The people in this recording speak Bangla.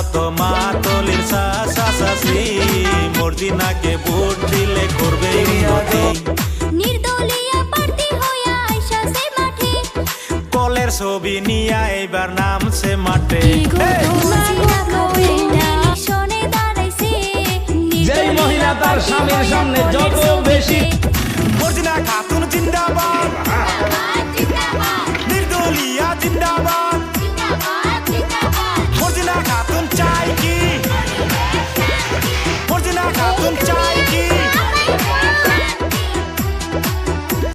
যত মাতলির চাষাচাষি মর্জিনাকে ভোট দিলে করবে উন্নতি। নির্দলীয় প্রার্থী হইয়া আইসাছে মাঠে, কলের ছবি নিয়া এবার নামছে মাঠে। যেই মহিলা তার স্বামীর সামনে যত বেশি মর্জিনা খাতুন